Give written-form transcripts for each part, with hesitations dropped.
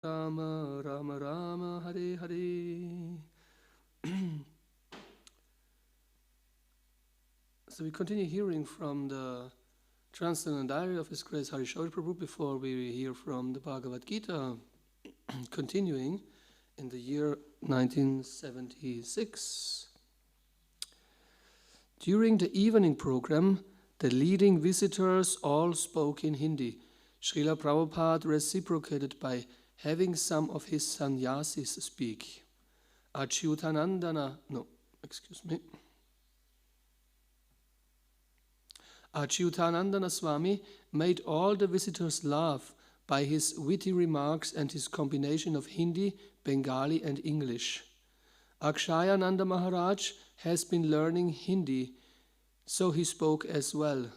Rama Rama Rama Hare Hare. So we continue hearing from the Transcendental Diary of His Grace Harishori Prabhu before we hear from the Bhagavad Gita, continuing in the year 1976. During the evening program, the leading visitors all spoke in Hindi. Srila Prabhupada reciprocated by having some of his sannyasis speak. Achyutanandana Swami made all the visitors laugh by his witty remarks and his combination of Hindi, Bengali and English. Akshayananda Maharaj has been learning Hindi, so he spoke as well.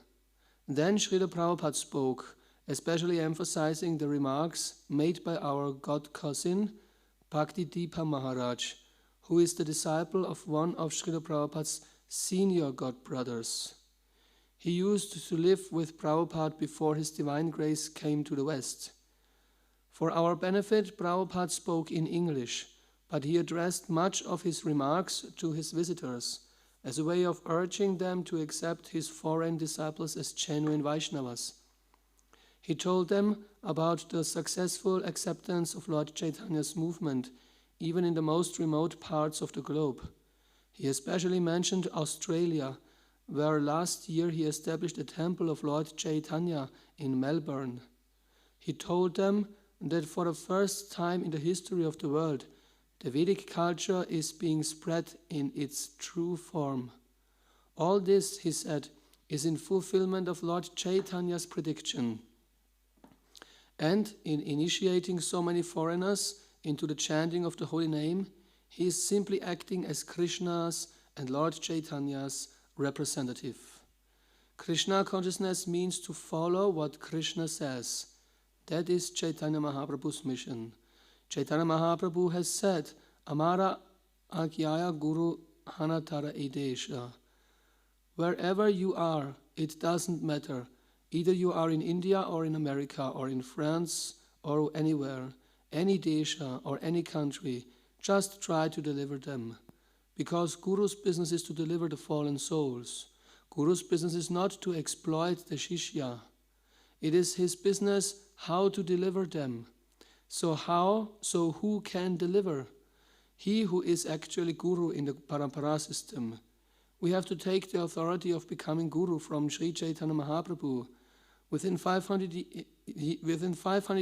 Then Srila Prabhupada spoke, especially emphasizing the remarks made by our god cousin, Bhakti Deepa Maharaj, who is the disciple of one of Srila Prabhupada's senior god brothers. He used to live with Prabhupada before his divine grace came to the West. For our benefit, Prabhupada spoke in English, but he addressed much of his remarks to his visitors as a way of urging them to accept his foreign disciples as genuine Vaishnavas. He told them about the successful acceptance of Lord Chaitanya's movement, even in the most remote parts of the globe. He especially mentioned Australia, where last year he established a temple of Lord Chaitanya in Melbourne. He told them that for the first time in the history of the world, the Vedic culture is being spread in its true form. All this, he said, is in fulfillment of Lord Chaitanya's prediction. And in initiating so many foreigners into the chanting of the holy name, he is simply acting as Krishna's and Lord Chaitanya's representative. Krishna consciousness means to follow what Krishna says. That is Chaitanya Mahaprabhu's mission. Chaitanya Mahaprabhu has said, Amara Agyaya Guru Hanatara Edesha. Wherever you are, it doesn't matter. Either you are in India or in America or in France or anywhere, any desha or any country, just try to deliver them. Because Guru's business is to deliver the fallen souls. Guru's business is not to exploit the Shishya. It is his business how to deliver them. So who can deliver? He who is actually Guru in the Parampara system. We have to take the authority of becoming Guru from Sri Chaitanya Mahaprabhu. Within 500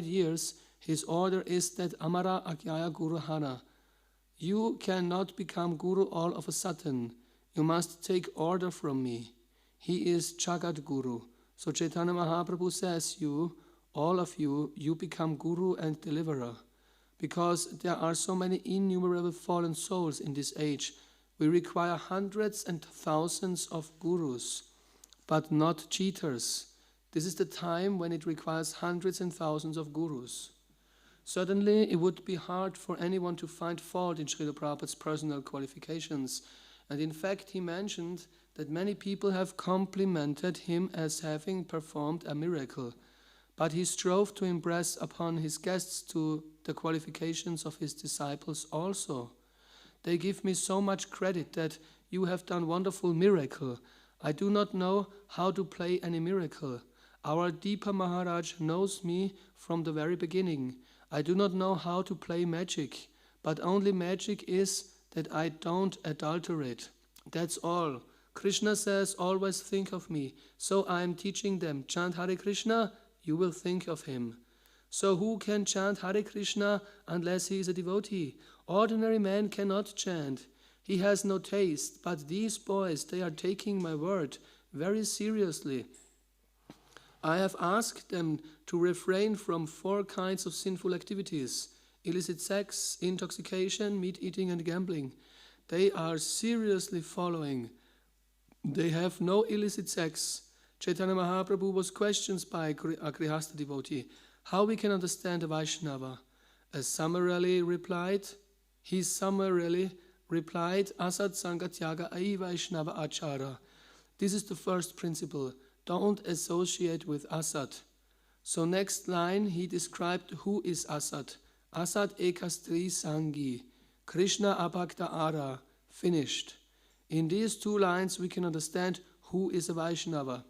years, his order is that Amara Agyaya Guru Hana. You cannot become Guru all of a sudden. You must take order from me. He is Jagat Guru. So Chaitanya Mahaprabhu says all of you become Guru and Deliverer. Because there are so many innumerable fallen souls in this age, we require hundreds and thousands of Gurus, but not cheaters. This is the time when it requires hundreds and thousands of Gurus. Certainly, it would be hard for anyone to find fault in Srila Prabhupada's personal qualifications, and in fact he mentioned that many people have complimented him as having performed a miracle, but he strove to impress upon his guests to the qualifications of his disciples also. They give me so much credit that you have done wonderful miracle. I do not know how to play any miracle. Our Deepa Maharaj knows me from the very beginning. I do not know how to play magic, but only magic is that I don't adulterate. That's all. Krishna says, always think of me. So I am teaching them, chant Hare Krishna, you will think of him. So who can chant Hare Krishna unless he is a devotee? Ordinary man cannot chant. He has no taste, but these boys, they are taking my word very seriously. I have asked them to refrain from 4 kinds of sinful activities: illicit sex, intoxication, meat eating and gambling. They are seriously following. They have no illicit sex. Chaitanya Mahaprabhu was questioned by a Grihastha devotee how we can understand a Vaishnava. He summarily replied, Asat Sangatyaga Ai Vaishnava Achara. This is the first principle. Don't associate with Asat. So next line, he described who is Asat. Asat ekastri sangi, Krishna abhakta ara, finished. In these two lines we can understand who is a Vaishnava.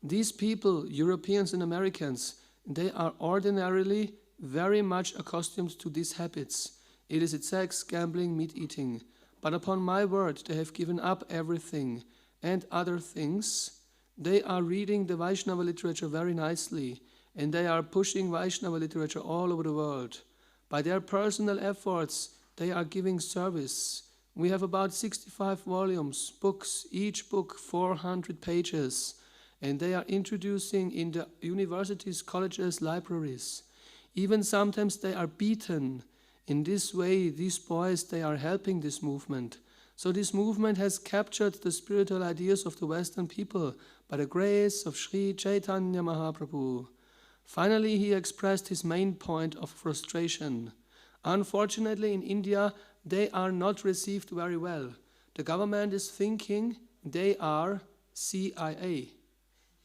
These people, Europeans and Americans, they are ordinarily very much accustomed to these habits, illicit sex, gambling, meat eating. But upon my word, they have given up everything and other things. They are reading the Vaishnava literature very nicely, and they are pushing Vaishnava literature all over the world. By their personal efforts, they are giving service. We have about 65 volumes, books, each book 400 pages, and they are introducing in the universities, colleges, libraries. Even sometimes they are beaten. In this way, these boys, they are helping this movement. So this movement has captured the spiritual ideas of the Western people by the grace of Sri Chaitanya Mahaprabhu. Finally, he expressed his main point of frustration. Unfortunately, in India, they are not received very well. The government is thinking they are CIA.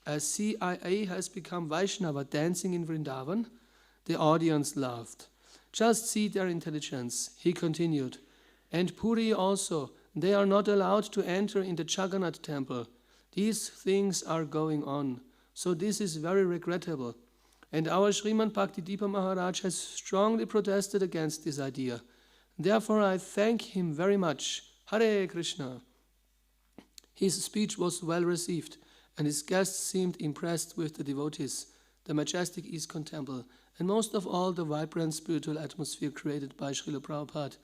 As CIA has become Vaishnava dancing in Vrindavan, the audience laughed. Just see their intelligence, he continued. And Puri also, they are not allowed to enter in the Jagannath temple. These things are going on. So this is very regrettable. And our Srimad Bhakti Maharaj has strongly protested against this idea. Therefore I thank him very much. Hare Krishna. His speech was well received, and his guests seemed impressed with the devotees, the majestic ISKCON temple, and most of all the vibrant spiritual atmosphere created by Srila Prabhupada.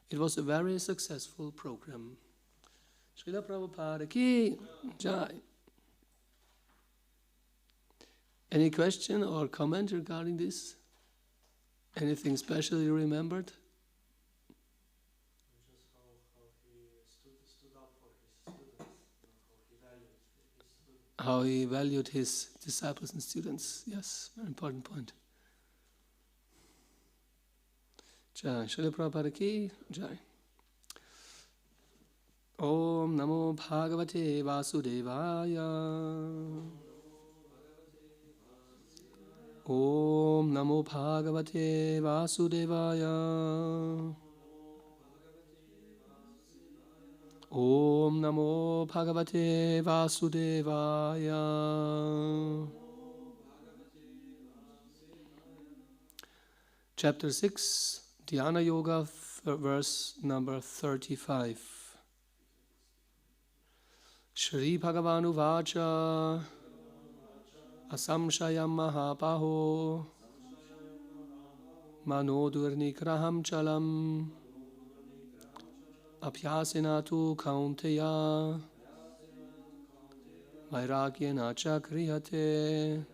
It was a very successful program. Srila Prabhupada ki jai. Any question or comment regarding this? Anything special you remembered? Just how he stood up for his students, how he valued his students. How he valued his disciples and students. Yes, very important point. Jai. Srila Prabhupada ki jai. Om Namo Bhagavate Vasudevaya. Om Namo Bhagavate Vasudevaya. Om Namo Bhagavate Vasudevaya. Chapter 6, Dhyana Yoga, verse number 35. Shri Bhagavanu Vacha Asamshayam Mahapaho Manodurnikraham Chalam Abhyasena tu Kaunteya Vairagyena cha kriyate.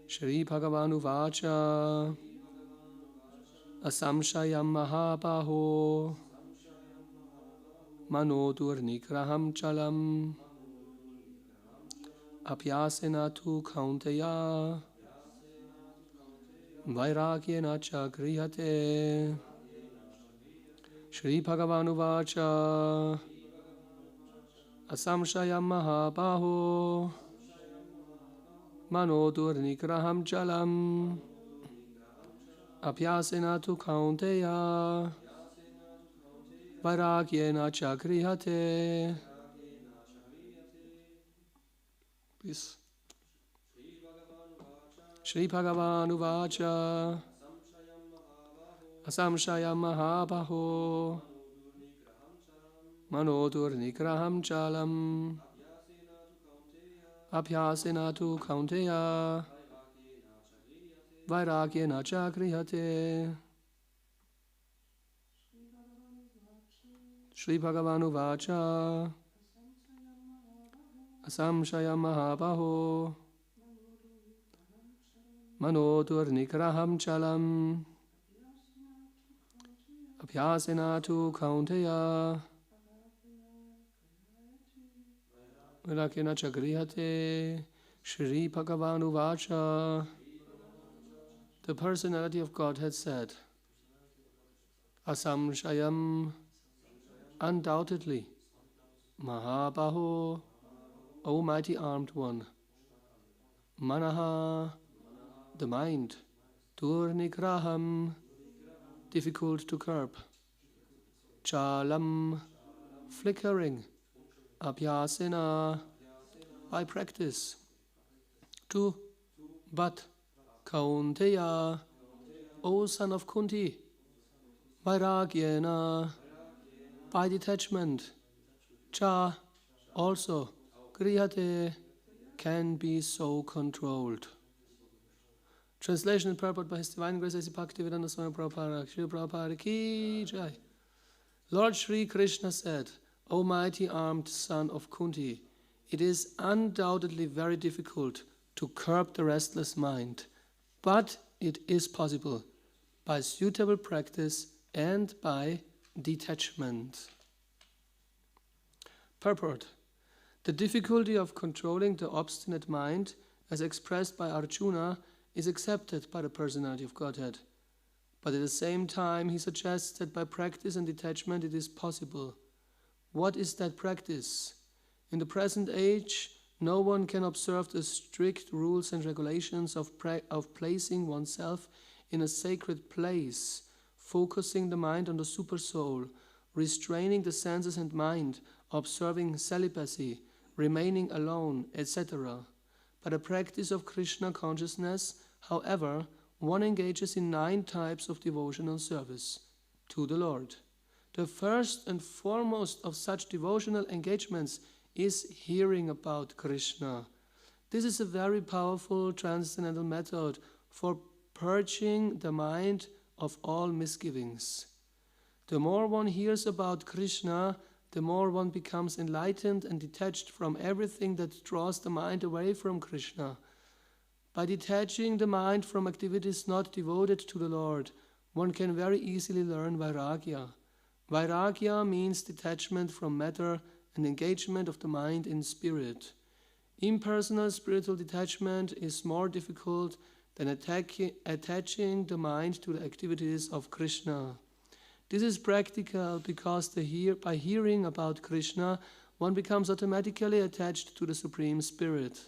Shri Bhagavanu Vacha Asamshayam Mahapaho Manodurnikraham Chalam Abhyasena tu Kaunteya Vairagyena cha kriyate. Shri Bhagavanu Vacha Asamshayam Mahapaho Manodurnikraham Chalam Abhyasena tu Kaunteya Vairagyena cha kriyate. Please. Shri Bhagavanu Vacha Asamshayam Mahabaho Manodurnikraham Chalam Abhyasena tu Kaunteya Vairagyena cha kriyate. Shri Bhagavanu Vacha Asamshayam Mahabaho Manodurnikraham Chalam Abhyasena tu Kaunteya Vairagyena cha kriyate. Shri Bhagavanu Vacha. The personality of God had said, Asamshayam, undoubtedly, Mahabaho, O mighty armed one, Manaha, the mind, durnigraham, difficult to curb, chalam, flickering, abhyasena, by practice, tu, but, kaunteya, O son of Kunti, vairagyena, by detachment, cha, also, grihate, can be so controlled. Translation and purport by His Divine Grace A.C. Bhaktivedanta Swami Prabhupada, Shri Prabhupada Ki Jai. Lord Sri Krishna said, O mighty armed son of Kunti, it is undoubtedly very difficult to curb the restless mind, but it is possible by suitable practice and by detachment. Purport. The difficulty of controlling the obstinate mind, as expressed by Arjuna, is accepted by the personality of Godhead. But at the same time, he suggests that by practice and detachment it is possible. What is that practice? In the present age, no one can observe the strict rules and regulations of placing oneself in a sacred place, focusing the mind on the supersoul, restraining the senses and mind, observing celibacy, remaining alone, etc. By the practice of Krishna consciousness, however, one engages in 9 types of devotional service to the Lord. The first and foremost of such devotional engagements is hearing about Krishna. This is a very powerful transcendental method for purging the mind of all misgivings. The more one hears about Krishna, the more one becomes enlightened and detached from everything that draws the mind away from Krishna. By detaching the mind from activities not devoted to the Lord, one can very easily learn vairagya. Vairagya means detachment from matter and engagement of the mind in spirit. Impersonal spiritual detachment is more difficult than attaching the mind to the activities of Krishna. This is practical because by hearing about Krishna, one becomes automatically attached to the Supreme Spirit.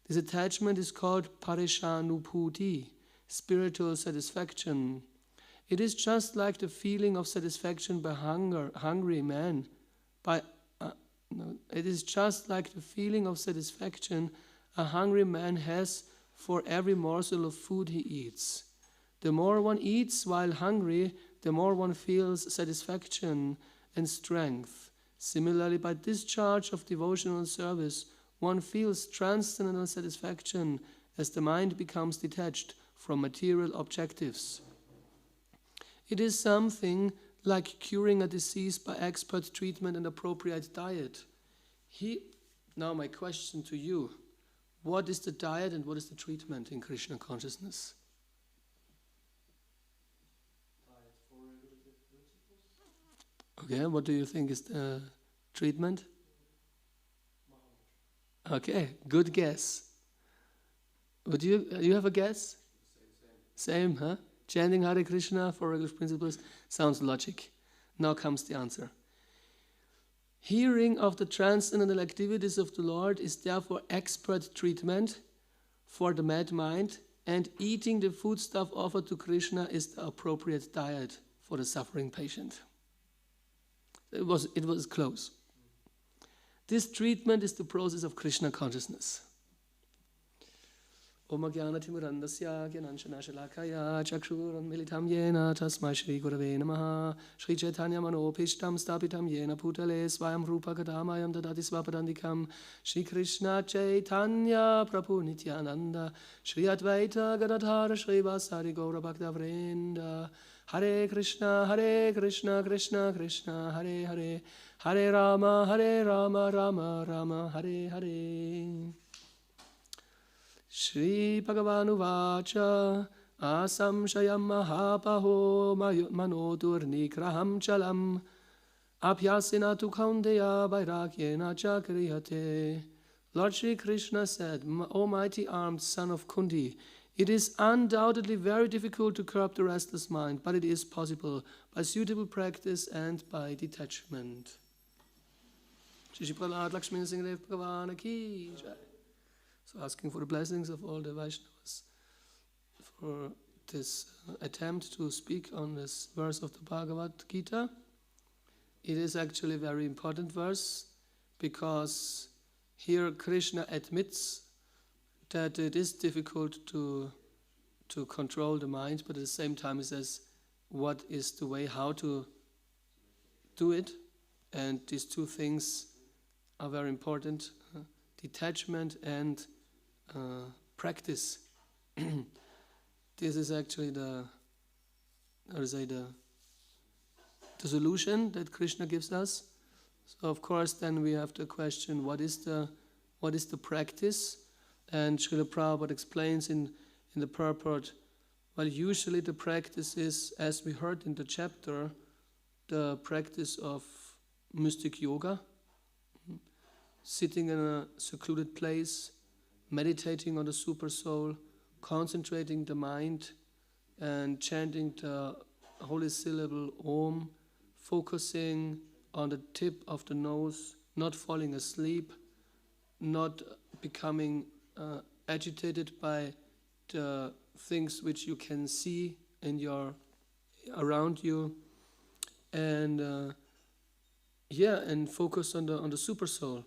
This attachment is called parishanubhuti, spiritual satisfaction. It is just like the feeling of satisfaction by hungry man. It is just like the feeling of satisfaction a hungry man has for every morsel of food he eats. The more one eats while hungry, the more one feels satisfaction and strength. Similarly, by discharge of devotional service, one feels transcendental satisfaction as the mind becomes detached from material objectives. It is something like curing a disease by expert treatment and appropriate diet. Now my question to you, what is the diet and what is the treatment in Krishna consciousness? Diet for regulative principles. Okay, what do you think is the treatment? Okay, good guess. Would you have a guess? Same, huh? Chanting Hare Krishna for regulative principles sounds logic. Now comes the answer. Hearing of the transcendental activities of the Lord is therefore expert treatment for the mad mind, and eating the foodstuff offered to Krishna is the appropriate diet for the suffering patient. It was close. This treatment is the process of Krishna consciousness. Homa Yajna timurandasya gyananshana-shalakaya chakshuranmilitam yena tasmai Shri Gurave Namaha Shri Chaitanya manopishtam stapitam yena putale svayam rupa kadamayam dadati svapadandikam Shri Krishna Chaitanya Prabhu Nityananda Shri Advaita Gadadhara Shri Vasari Gaura Bhakta Vrinda Hare Krishna Krishna Krishna Hare Hare Hare Rama Rama Rama Hare Hare. Shri Bhagavan Uvacha Asamshayam Mahapaho Manodurnigraham Chalam Abhyasena tu Kaundeya Vairagyena Chakriyate. Lord Shri Krishna said, O mighty armed son of Kunti, it is undoubtedly very difficult to curb the restless mind, but it is possible by suitable practice and by detachment. Shri Prahlad Lakshmi Singh Bhagavan Ki Jai. So asking for the blessings of all the Vaishnavas for this attempt to speak on this verse of the Bhagavad Gita. It is actually a very important verse because here Krishna admits that it is difficult to control the mind, but at the same time he says what is the way how to do it, and these two things are very important, detachment and practice. This is actually the solution that Krishna gives us. So of course then we have to question what is the practice, and Srila Prabhupada explains in the purport, well, usually the practice is, as we heard in the chapter, the practice of mystic yoga, sitting in a secluded place, meditating on the super soul, concentrating the mind and chanting the holy syllable Om, focusing on the tip of the nose, not falling asleep, not becoming agitated by the things which you can see in around you, and and focus on the super soul.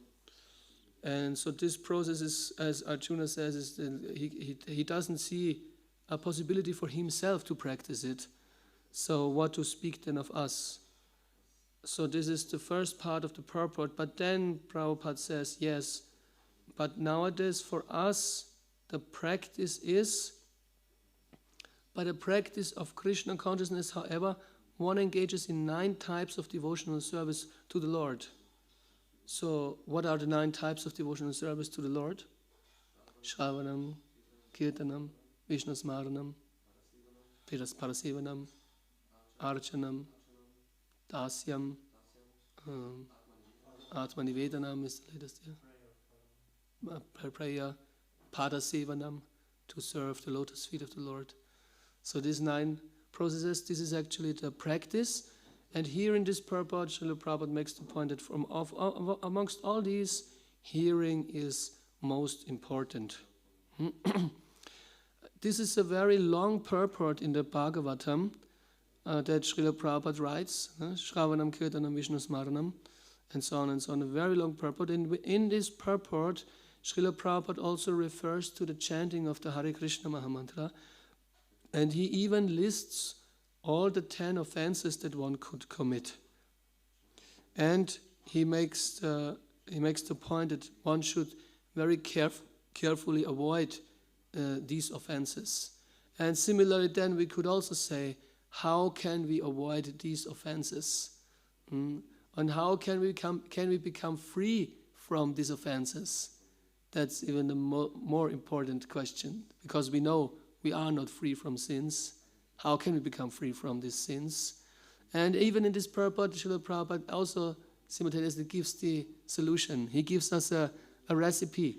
And so this process is, as Arjuna says, is he doesn't see a possibility for himself to practice it. So what to speak then of us? So this is the first part of the purport. But then Prabhupada says, yes, but nowadays for us the practice is, by the practice of Krishna consciousness, however, one engages in 9 types of devotional service to the Lord. So what are the 9 types of devotional service to the Lord? Shravanam, Kirtanam, Vishnu Smaranam, Parasevanam, Archanam, Dasyam, Atmanivedanam is the latest, prayer, Padasevanam, to serve the lotus feet of the Lord. So these 9 processes, this is actually the practice. And here in this purport, Srila Prabhupada makes the point that amongst all these, hearing is most important. This is a very long purport in the Bhagavatam that Srila Prabhupada writes, Shravanam, Kirtanam, Vishnu Smaranam, and so on and so on, a very long purport. And in this purport, Srila Prabhupada also refers to the chanting of the Hare Krishna Mahamantra, and he even lists all the 10 offenses that one could commit. And he makes the point that one should very carefully avoid these offenses. And similarly then we could also say, how can we avoid these offenses? And how can we become free from these offenses? That's even a more important question, because we know we are not free from sins. How can we become free from these sins? And even in this purport, Srila Prabhupada also simultaneously gives the solution. He gives us a recipe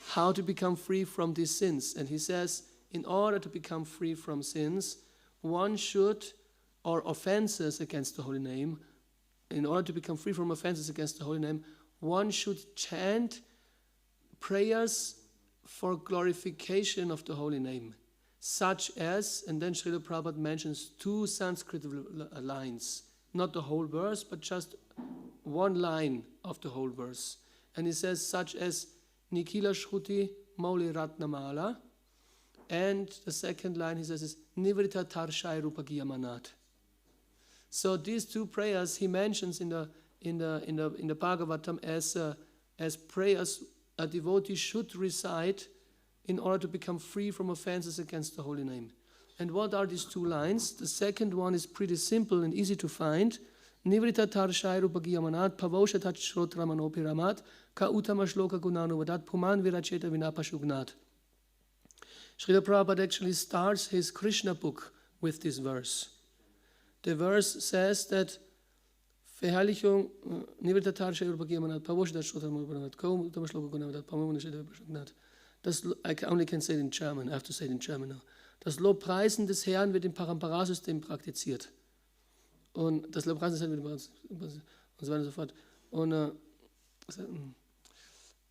how to become free from these sins. And he says, in order to become free from sins, one should, or offenses against the holy name, in order to become free from offenses against the holy name, one should chant prayers for glorification of the holy name, such as, and then Srila Prabhupada mentions 2 Sanskrit lines, not the whole verse, but just one line of the whole verse. And he says, such as Nikila Shruti Mauli Ratnamala, and the second line he says is Nivrita Tarshai Rupagiya Manat. So these 2 prayers he mentions in the Bhagavatam as prayers a devotee should recite in order to become free from offenses against the holy name. And what are these 2 lines? The second one is pretty simple and easy to find. Nivrita Tarshai Rupagiya Manat Pavoshatat Shrotramanophi Ramat Ka Uttama Shloka Gunanuvadat Puman Viracheta Vinapashugnat. Srila Prabhupada actually starts his Krishna book with this verse. The verse says that Verherrlichung Nivrita Tarshai Rupagiya Manat Pavoshatat Shrotramanophi Ramat Ka Uttama Shloka Gunanuvadat Puman Viracheta Vinapashugnat. I only can say it in German. I have to say it in German now. Das Lobpreisen des Herrn wird im Parampara-System praktiziert. Und das Lobpreisen des Herrn wird und so weiter und so fort.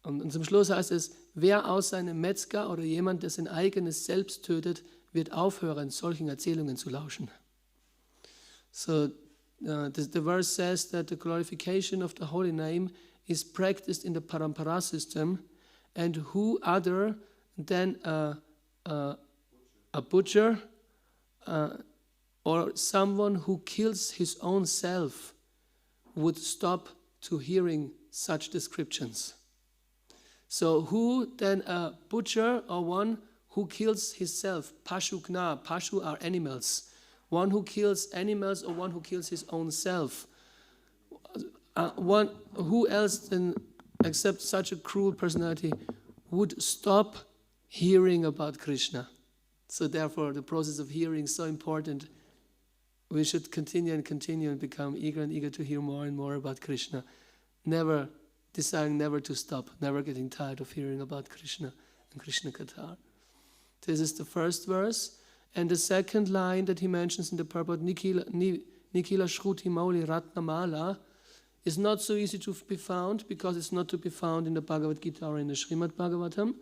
Und zum Schluss heißt es, wer aus seinem Metzger oder jemand, der sein eigenes Selbst tötet, wird aufhören, solchen Erzählungen zu lauschen. So the verse says that the glorification of the holy name is practiced in the parampara system, and who other than a butcher or someone who kills his own self would stop to hearing such descriptions. So who then a butcher or one who kills himself? Pashukna, Pashu are animals. One who kills animals or one who kills his own self. Who else then, except such a cruel personality, would stop hearing about Krishna? So therefore the process of hearing is so important. We should continue and become eager and eager to hear more and more about Krishna. Never desiring never to stop, never getting tired of hearing about Krishna and Krishna Katha. This is the first verse. And the second line that he mentions in the purport, Nikila Shruti Mauli Ratnamala, is not so easy to be found because it's not to be found in the Bhagavad-gītā or in the Srimad-Bhagavatam,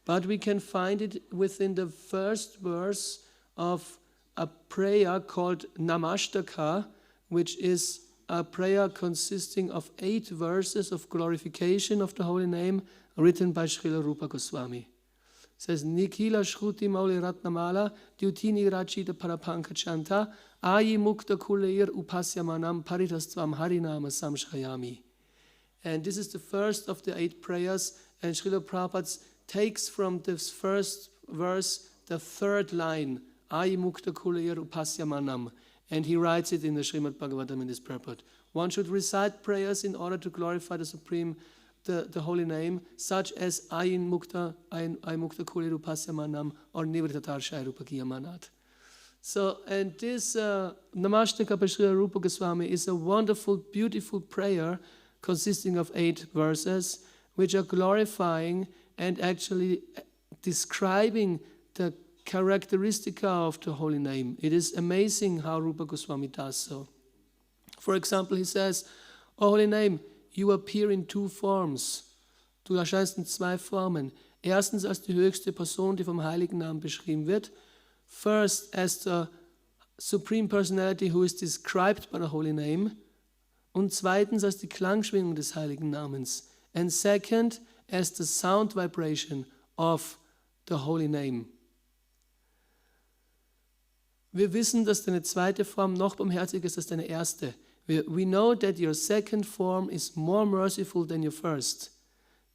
but we can find it within the first verse of a prayer called Namashtaka, which is a prayer consisting of 8 verses of glorification of the holy name written by Srila Rupa Goswami. It says, Nikila Shruti Mauli Ratnamala, Dyutini Rachita Parapanka Chanta, Ayi Mukta Kuleir Upasyamanam Paritastvam Harinama Samshayami. And this is the first of the 8 prayers, and Srila Prabhupada takes from this first verse the third line, Ayi Mukta Kuleir Upasyamanam, and he writes it in the Srimad-Bhagavatam in this purport. One should recite prayers in order to glorify the Supreme, the holy name, such as Ayin Mukta Kuleir Upasyamanam or Nivrittatar Shai Rupa Kiyamanat. So, and this Namashtaka by Srila Rupa Goswami is a wonderful, beautiful prayer consisting of 8 verses, which are glorifying and actually describing the characteristica of the holy name. It is amazing how Rupa Goswami does so. For example, he says, O holy name, you appear in 2 forms. Du erscheinst in 2 Formen. Erstens als die höchste Person, die vom heiligen Namen beschrieben wird. First as the Supreme Personality who is described by the holy name. Und zweitens als die Klangschwingung des heiligen Namens. And second as the sound vibration of the holy name. Wir wissen, dass deine zweite Form noch barmherziger ist als deine erste. We know that your second form is more merciful than your first.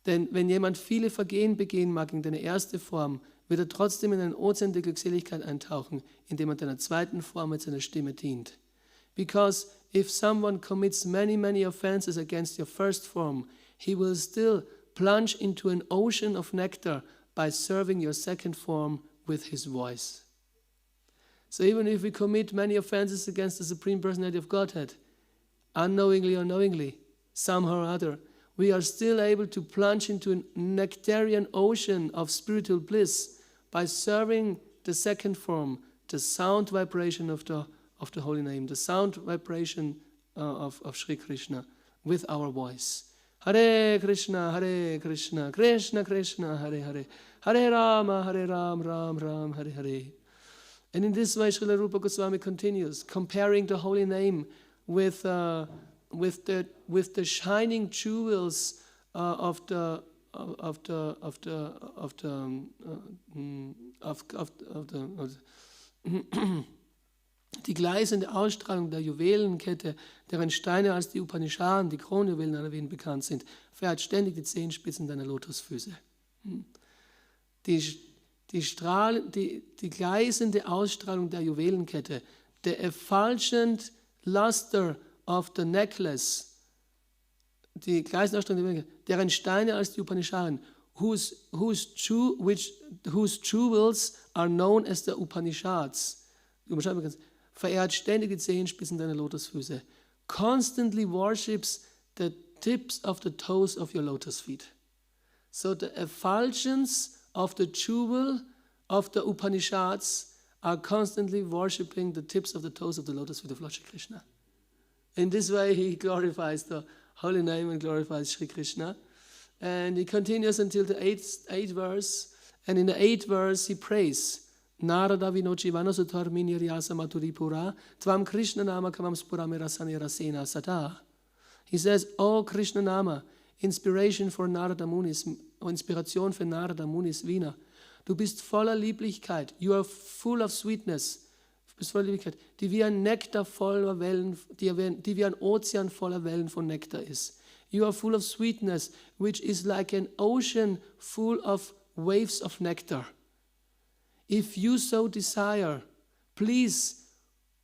Denn wenn jemand viele Vergehen begehen mag in deiner ersten Form, wird er trotzdem in einen Ozean der Glückseligkeit eintauchen, indem er deiner zweiten Form mit seiner Stimme dient. Because if someone commits many offenses against your first form, he will still plunge into an ocean of nectar by serving your second form with his voice. So even if we commit many offenses against the Supreme Personality of Godhead, unknowingly or knowingly, somehow or other, we are still able to plunge into a nectarian ocean of spiritual bliss by serving the second form, the sound vibration of the holy name, the sound vibration of Sri Krishna with our voice. Hare Krishna, Krishna Krishna, Hare Hare, Hare Rama, Ram Ram, Hare Hare. And in this way, Srila Rupa Goswami continues, comparing the holy name with the shining jewels die gleißende Ausstrahlung der Juwelenkette, deren Steine als die Upanishaden, die Kronjuwelen aller Veden bekannt sind, verehrt ständig die Zehenspitzen deiner Lotusfüße. Die gleißende Ausstrahlung der Juwelenkette, the effulgent luster of the necklace, die gleißende Ausstrahlung der Juwelenkette, deren Steine als die Upanishaden, whose jewels are known as the Upanishads, verehrt ständig die Zehenspitzen deiner Lotusfüße, constantly worships the tips of the toes of your lotus feet. So the effulgence of the jewel of the Upanishads are constantly worshipping the tips of the toes of the lotus feet of Lord Shri Krishna. In this way, he glorifies the holy name and glorifies Shri Krishna. And he continues until the 8th verse. And in the 8th verse, he prays Narada vinochi vanasatar miniryasa maturipura tvam Krishna nama kavam spuramera sanirasena sata. He says, oh Krishna Nama, Inspiration für Narada Munis, Inspiration für Narada Munis Wiener. Du bist voller Lieblichkeit. You are full of sweetness. Du bist voller Lieblichkeit, die wie ein Nektar voller Wellen, die wie ein Ozean voller Wellen von Nektar ist. You are full of sweetness, which is like an ocean full of waves of nectar. If you so desire, please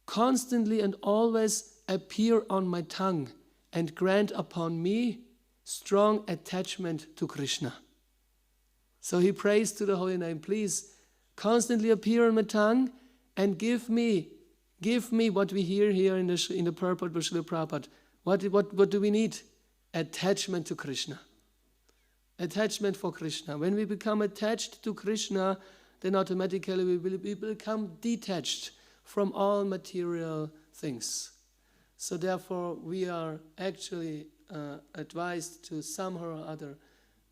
constantly and always appear on my tongue and grant upon me strong attachment to Krishna. So he prays to the holy name, please constantly appear on my tongue and give me what we hear here in the purport of Srila Prabhupada. What do we need? Attachment to Krishna. Attachment for Krishna. When we become attached to Krishna, then automatically we will become detached from all material things. So therefore we are actually advised to somehow or other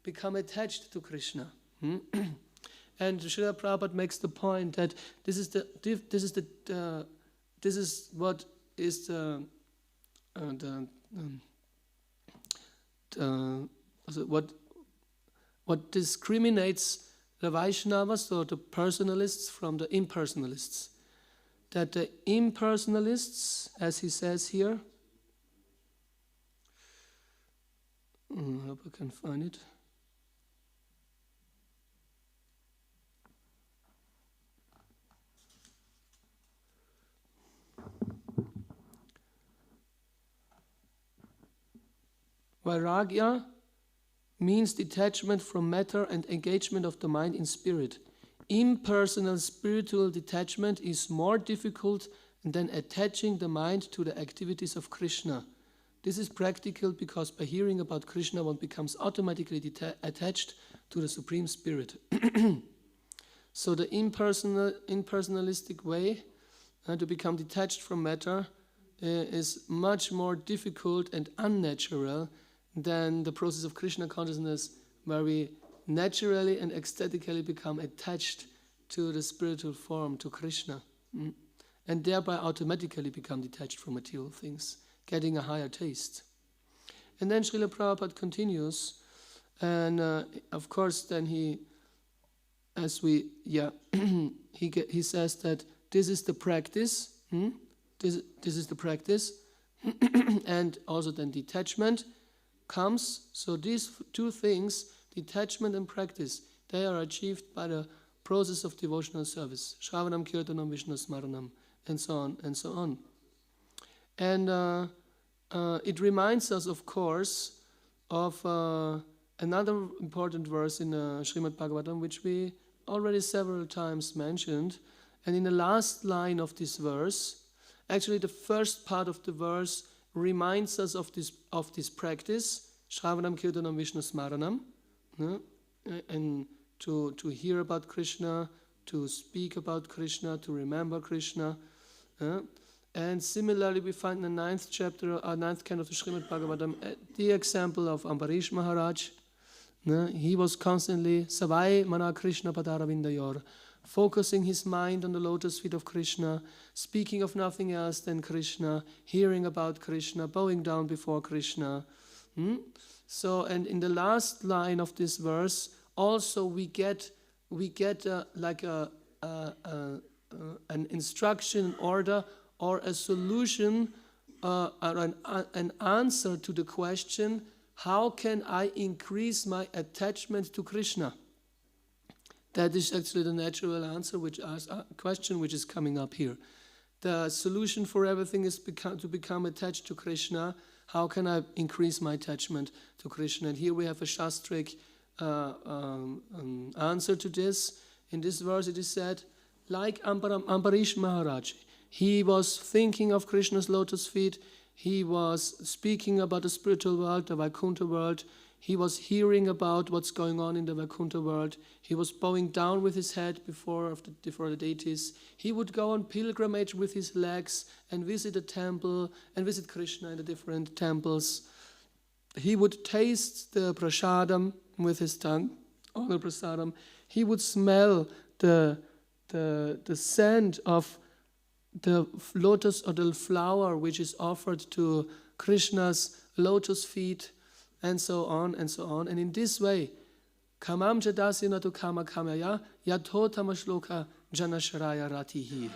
become attached to Krishna. And Srila Prabhupada makes the point that this is what is what discriminates the Vaishnavas or the personalists from the impersonalists. That the impersonalists, as he says here, I hope I can find it. Vairagya means detachment from matter and engagement of the mind in spirit. Impersonal spiritual detachment is more difficult than attaching the mind to the activities of Krishna. This is practical because by hearing about Krishna one becomes automatically attached to the Supreme Spirit. So the impersonalistic way to become detached from matter is much more difficult and unnatural than the process of Krishna consciousness, where we naturally and ecstatically become attached to the spiritual form, to Krishna, and thereby automatically become detached from material things, getting a higher taste. And then Srila Prabhupada continues, and of course then he says that this is the practice, this is the practice, and also then detachment comes. So these two things, detachment and practice, they are achieved by the process of devotional service, Shravanam, Kirtanam, Vishnu Smaranam, and so on and so on. And it reminds us, of course, of another important verse in Srimad-Bhagavatam, which we already several times mentioned. And in the last line of this verse, actually the first part of the verse reminds us of this practice, Shravanam, Kirtanam, Vishnu Smaranam, and to hear about Krishna, to speak about Krishna, to remember Krishna. And similarly, we find in the 9th chapter, 9th canto of the Srimad-Bhagavatam, the example of Ambarish Maharaj. He was constantly Savai Mana Krishna Padaravindayor, focusing his mind on the lotus feet of Krishna, speaking of nothing else than Krishna, hearing about Krishna, bowing down before Krishna. So, and in the last line of this verse, also we get like an instruction, order, or a solution, or an answer to the question, how can I increase my attachment to Krishna? That is actually the natural answer, question which is coming up here. The solution for everything is to become attached to Krishna. How can I increase my attachment to Krishna? And here we have a Shastric answer to this. In this verse it is said, like Ambarish Maharaj, he was thinking of Krishna's lotus feet. He was speaking about the spiritual world, the Vaikuntha world. He was hearing about what's going on in the Vaikuntha world. He was bowing down with his head before the deities. He would go on pilgrimage with his legs and visit a temple and visit Krishna in the different temples. He would taste the prasadam with his tongue, all the prasadam. He would smell the the scent of the lotus or the flower which is offered to Krishna's lotus feet, and so on and so on. And in this way, kamam jadasina tu kama kamaya yato tamashloka janasharaya ratihi.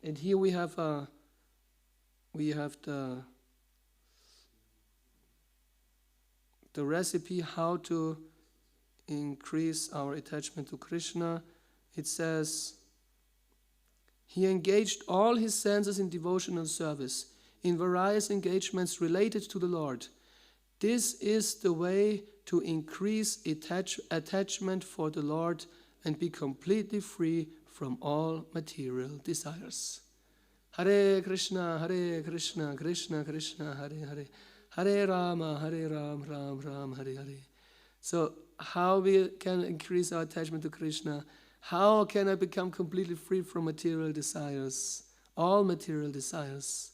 And here we have the recipe how to increase our attachment to Krishna. It says, he engaged all his senses in devotional service, in various engagements related to the Lord. This is the way to increase attachment for the Lord and be completely free from all material desires. Hare Krishna, Krishna Krishna, Hare Hare, Hare Rama, Ram Ram, Hare Hare. So how we can increase our attachment to Krishna? How can I become completely free from material desires? All material desires.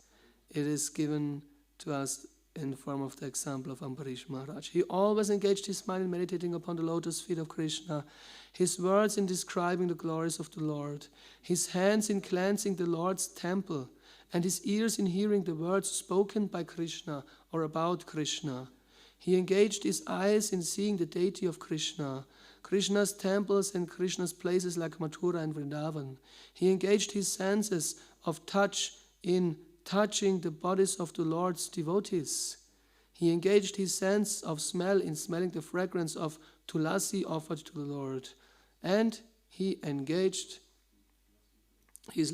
It is given to us in the form of the example of Ambarish Maharaj. He always engaged his mind in meditating upon the lotus feet of Krishna, his words in describing the glories of the Lord, his hands in cleansing the Lord's temple, and his ears in hearing the words spoken by Krishna or about Krishna. He engaged his eyes in seeing the deity of Krishna, Krishna's temples and Krishna's places like Mathura and Vrindavan. He engaged his senses of touch in touching the bodies of the Lord's devotees. He engaged his sense of smell in smelling the fragrance of tulasi offered to the Lord. And he engaged his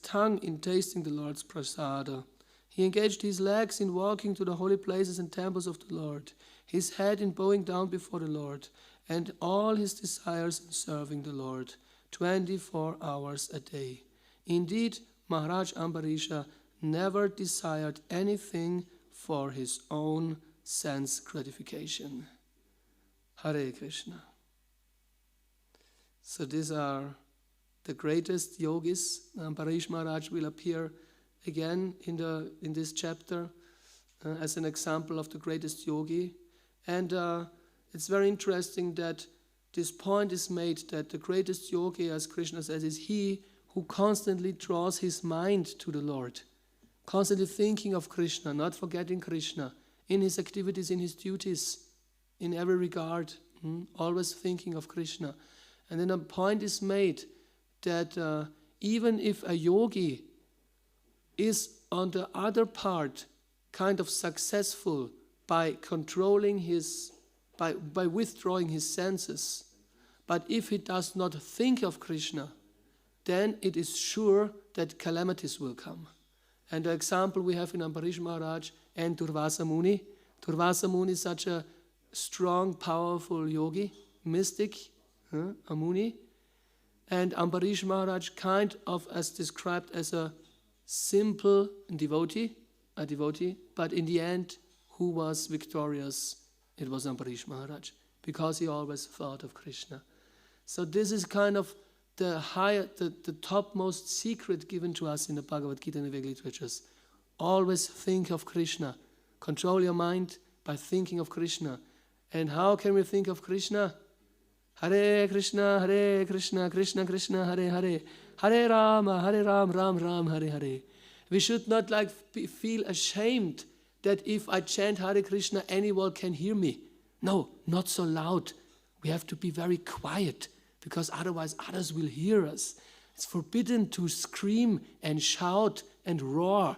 tongue in tasting the Lord's prasada. He engaged his legs in walking to the holy places and temples of the Lord, his head in bowing down before the Lord, and all his desires in serving the Lord 24 hours a day. Indeed, Maharaj Ambarisha never desired anything for his own sense gratification. Hare Krishna. So these are the greatest yogis. Ambarish Maharaj will appear again in this chapter as an example of the greatest yogi. And it's very interesting that this point is made that the greatest yogi, as Krishna says, is he who constantly draws his mind to the Lord, constantly thinking of Krishna, not forgetting Krishna, in his activities, in his duties, in every regard, always thinking of Krishna. And then a point is made that even if a yogi is on the other part kind of successful by controlling by withdrawing his senses, but if he does not think of Krishna, then it is sure that calamities will come. And the example we have in Ambarish Maharaj and Durvasa Muni. Durvasa Muni is such a strong, powerful yogi, mystic, a Muni. And Ambarish Maharaj kind of as described as a simple devotee, but in the end, who was victorious? It was Ambarish Maharaj, because he always thought of Krishna. So this is kind of the topmost secret given to us in the Bhagavad-gītā and the Vedic literatures. Always think of Krishna. Control your mind by thinking of Krishna. And how can we think of Krishna? Hare Krishna, Krishna Krishna, Hare Hare. Hare Ram, Ram Ram, Hare Hare. We should not feel ashamed that if I chant Hare Krishna, anyone can hear me. No, not so loud. We have to be very quiet, because otherwise others will hear us. It's forbidden to scream and shout and roar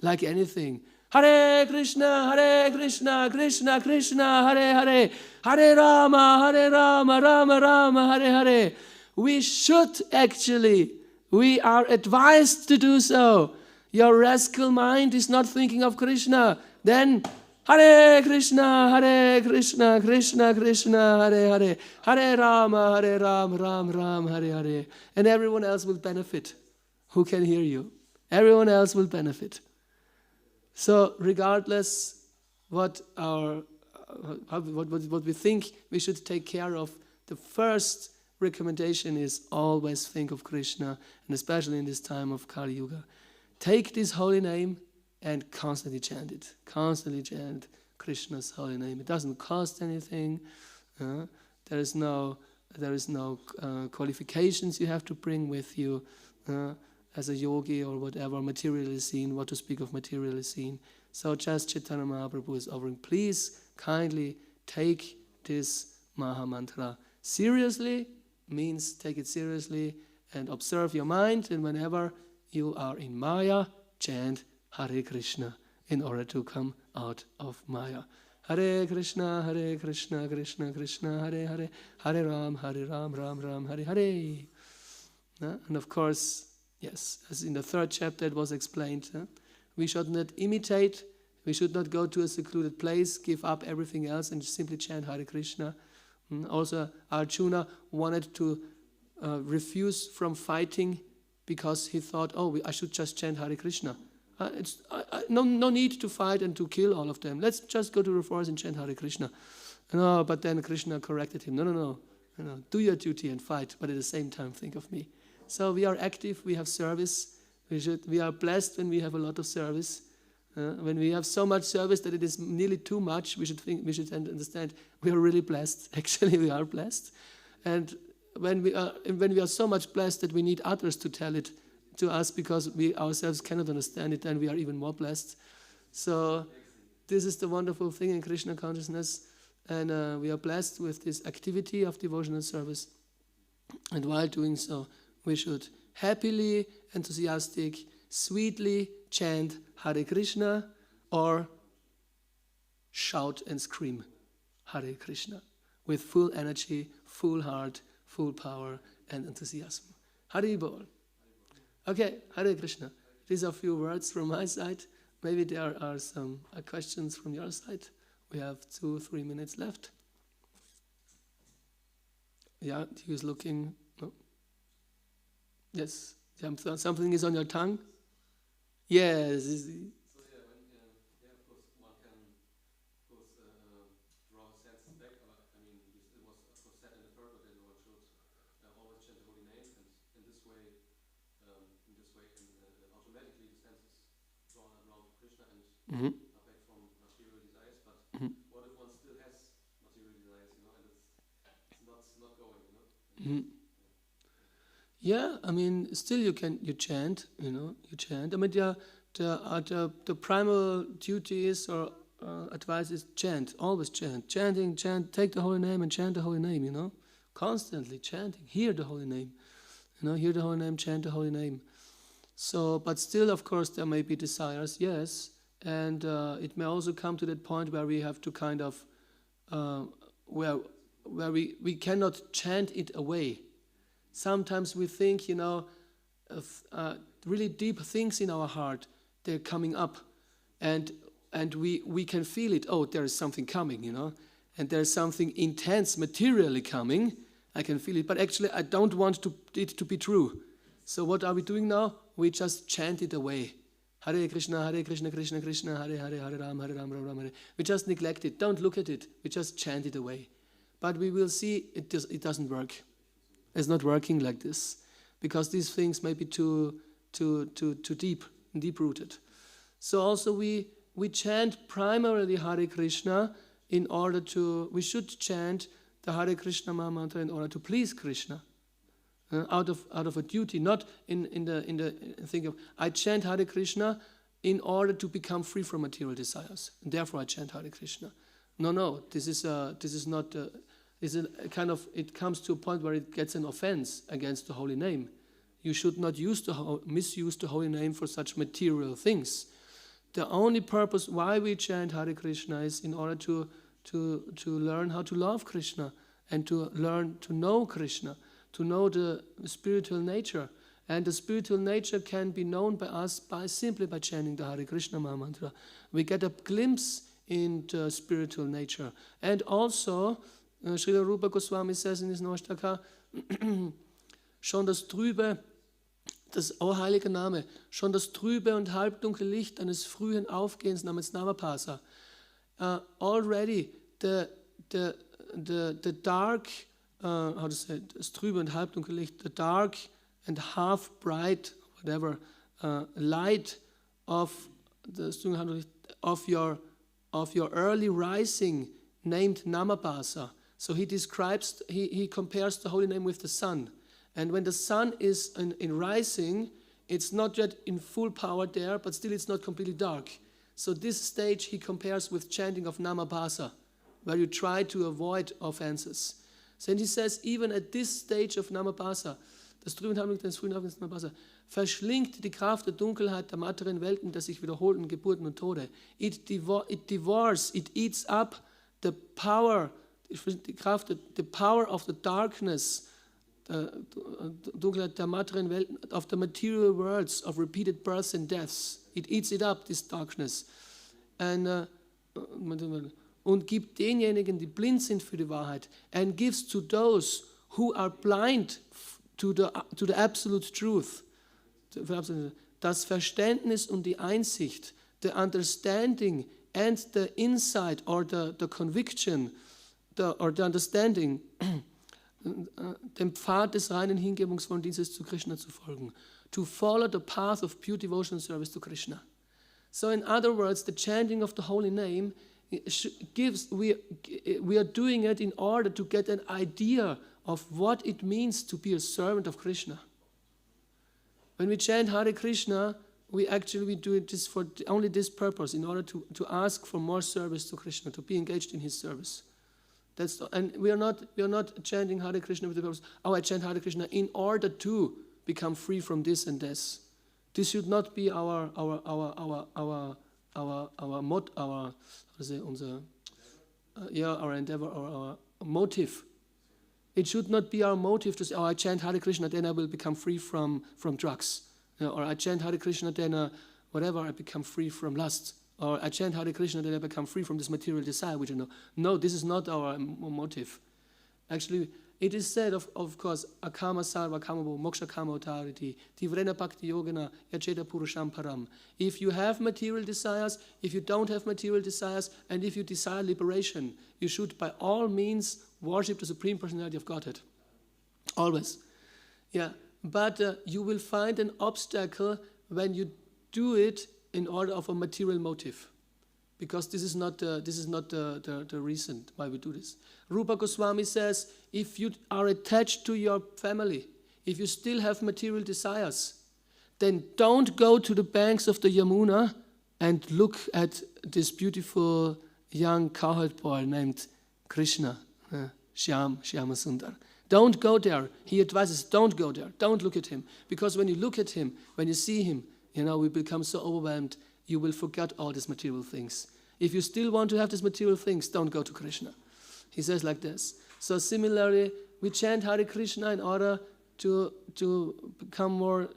like anything. Hare Krishna, Krishna Krishna, Hare Hare. Hare Rama, Rama Rama, Hare Hare. We should actually, we are advised to do so. Your rascal mind is not thinking of Krishna. Then Hare Krishna, Krishna Krishna, Hare Hare. Hare Rama, Ram Ram, Hare Hare. And everyone else will benefit who can hear you. Everyone else will benefit. So regardless what we think we should take care of, the first recommendation is always think of Krishna, and especially in this time of Kali Yuga. Take this holy name and constantly chant it. Constantly chant Krishna's holy name. It doesn't cost anything. There is no There is no qualifications you have to bring with you as a yogi or whatever, materially seen, what to speak of materially seen. So just Chaitanya Mahaprabhu is offering, please kindly take this Maha Mantra seriously, means take it seriously and observe your mind, and whenever you are in Maya, chant Hare Krishna in order to come out of Maya. Hare Krishna, Krishna Krishna, Hare Hare, Hare Ram, Ram Ram, Hare Hare. And of course, yes, as in the 3rd chapter it was explained, we should not imitate, we should not go to a secluded place, give up everything else and simply chant Hare Krishna. Also, Arjuna wanted to refuse from fighting because he thought, I should just chant Hare Krishna. No need to fight and to kill all of them. Let's just go to the forest and chant Hare Krishna. No, but then Krishna corrected him. No. Do your duty and fight, but at the same time think of me. So we are active, we have service. We are blessed when we have a lot of service. When we have so much service that it is nearly too much, we should understand we are really blessed. Actually, we are blessed. And when we are so much blessed that we need others to tell it to us because we ourselves cannot understand it, then we are even more blessed. So this is the wonderful thing in Krishna consciousness, and we are blessed with this activity of devotional service. And while doing so, we should happily, enthusiastic, sweetly chant Hare Krishna or shout and scream Hare Krishna with full energy, full heart, full power and enthusiasm. Hare Bol. Okay, Hare Krishna. These are a few words from my side. Maybe there are some questions from your side. We have 2-3 minutes left. Yeah, he is looking. No. Yes, something is on your tongue. Yes. So yeah, of course, one can draw a sense back. I mean, it was of course said in the purport that one should always chant the holy name, and in this way, automatically the sense is drawn around Krishna and back from material desires. But what if one still has material desires, and it's not going, Yeah, I mean, still you chant, you chant. I mean, the primal duties or advice is chant, always chant. Chanting, take the holy name and chant the holy name, constantly chanting. Hear the holy name, hear the holy name, chant the holy name. So, but still, of course, there may be desires, yes, and it may also come to that point where we have to kind of, where we cannot chant it away. Sometimes we think, really deep things in our heart, they're coming up, and we can feel it. Oh, there is something coming, and there's something intense materially coming. I can feel it, but actually I don't want it to be true. So what are we doing now? We just chant it away. Hare Krishna, Krishna Krishna, Hare Hare, Hare Ram, Ram Ram, Hare. We just neglect it. Don't look at it. We just chant it away. But we will see it doesn't work. It's not working like this, because these things may be too deep-rooted. So also we chant primarily Hare Krishna we should chant the Hare Krishna Maha Mantra in order to please Krishna, out of a duty, not in the think of I chant Hare Krishna in order to become free from material desires, and therefore I chant Hare Krishna. No, this is not. It comes to a point where it gets an offense against the holy name. You should not misuse the holy name for such material things. The only purpose why we chant Hare Krishna is in order to learn how to love Krishna and to learn to know Krishna, to know the spiritual nature. And the spiritual nature can be known by us simply by chanting the Hare Krishna Maha Mantra. We get a glimpse into spiritual nature. And also, Srila Rupa Goswami says in his Nostaka, schon das Trübe, heiliger Name, schon das trübe und halbdunkle Licht eines frühen Aufgehens namens Namapasa. Already the dark, how to say it, das trübe und halbdunkle Licht, the dark and half bright, whatever, light of your early rising named Namapasa. So he describes, he compares the holy name with the sun. And when the sun is in rising, it's not yet in full power there, but still it's not completely dark. So this stage he compares with chanting of Namabhasa, where you try to avoid offenses. So and he says, even at this stage of Namabhasa, das Drübenhandlung des frühen Abends Namabhasa, verschlingt die Kraft der Dunkelheit der materiellen Welten der sich wiederholenden Geburten und Tode. It devours, it eats up the power, die Kraft, the power of the darkness, Dunkelheit der materiellen Welten, of the material worlds of repeated births and deaths. It eats it up, this darkness. Und gibt denjenigen, die blind sind für die Wahrheit, and gives to those who are blind to the absolute truth. Das Verständnis und die Einsicht, the understanding and the insight or the conviction, or the understanding, dem Pfad des reinen hingebungsvollen Dienstes zu Krishna zu folgen. To follow the path of pure devotional service to Krishna. So in other words, the chanting of the holy name we are doing it in order to get an idea of what it means to be a servant of Krishna. When we chant Hare Krishna, we do it just for only this purpose, in order to ask for more service to Krishna, to be engaged in his service. And we are not chanting Hare Krishna with the purpose, I chant Hare Krishna in order to become free from this and this. This should not be our endeavor or our motive. It should not be our motive to say, I chant Hare Krishna, then I will become free from drugs. Or I chant Hare Krishna, then I become free from lust. Or I chant Hare Krishna, then I become free from this material desire, which I know. No, this is not our motive. Actually, it is said, of course, akama sarva kamabo moksha kama utariti tivrena bhakti yogana yacheta purusham param. If you have material desires, if you don't have material desires, and if you desire liberation, you should by all means worship the Supreme Personality of Godhead. Always. Yeah. But you will find an obstacle when you do it in order of a material motive. Because this is not the reason why we do this. Rupa Goswami says, if you are attached to your family, if you still have material desires, then don't go to the banks of the Yamuna and look at this beautiful young cowherd boy named Krishna, Shyama Sundar. Don't go there. He advises, don't go there. Don't look at him. Because when you look at him, when you see him, we become so overwhelmed, you will forget all these material things. If you still want to have these material things, don't go to Krishna. He says like this. So similarly, we chant Hare Krishna in order to become more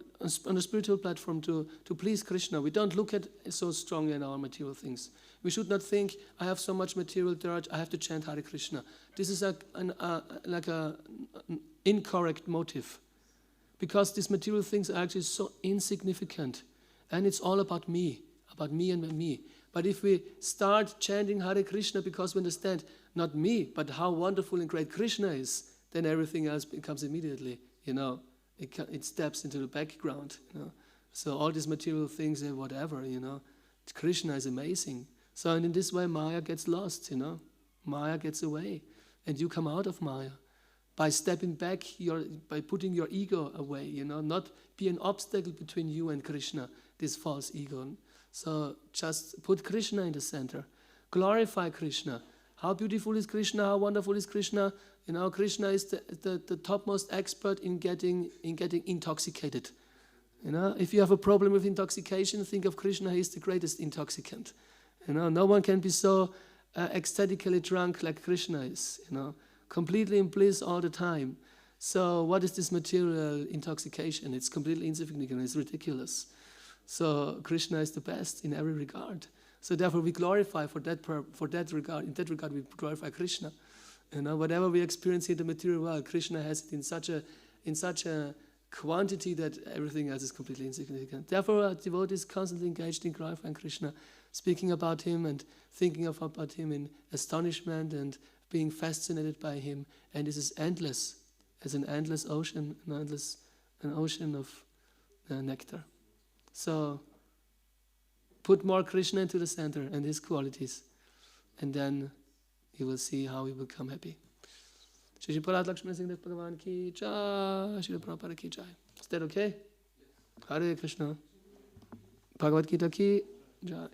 on a spiritual platform, to please Krishna. We don't look at so strongly in our material things. We should not think, I have so much material dirt, I have to chant Hare Krishna. This is like an incorrect motive. Because these material things are actually so insignificant. And it's all about me and me. But if we start chanting Hare Krishna because we understand not me, but how wonderful and great Krishna is, then everything else becomes immediately, it steps into the background. So all these material things and whatever, Krishna is amazing. So and in this way Maya gets lost, Maya gets away. And you come out of Maya by stepping back, by putting your ego away, not be an obstacle between you and Krishna, this false ego. So just put Krishna in the center. Glorify Krishna. How beautiful is Krishna? How wonderful is Krishna? Krishna is the topmost expert in getting intoxicated. If you have a problem with intoxication, think of Krishna. He is the greatest intoxicant. No one can be so ecstatically drunk like Krishna is. Completely in bliss all the time. So what is this material intoxication? It's completely insignificant. It's ridiculous. So Krishna is the best in every regard. So therefore we glorify for that regard. In that regard we glorify Krishna. Whatever we experience in the material world, Krishna has it in such a quantity that everything else is completely insignificant. Therefore a devotee is constantly engaged in glorifying Krishna, speaking about him and thinking about him in astonishment and being fascinated by him. And this is endless, as an endless ocean, an ocean of nectar. So put more Krishna into the center and his qualities, and then you will see how you become happy. Shri Parat Lakshmana Singh Dev Bhagavan ki jai. Shri Prabhupada ki jai. Is that okay? Hare Krishna. Bhagavad-gītā ki jai.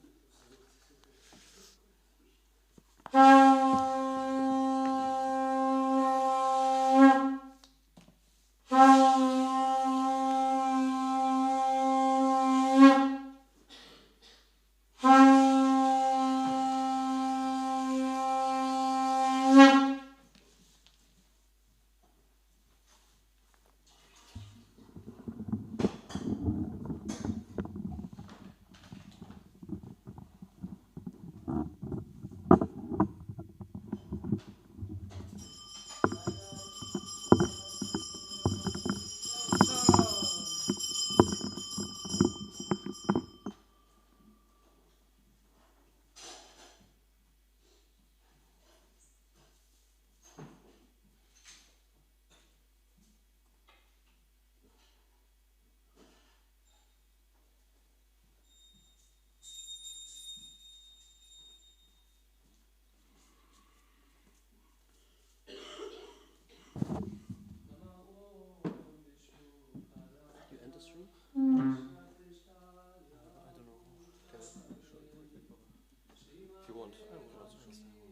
If you want, I can also show.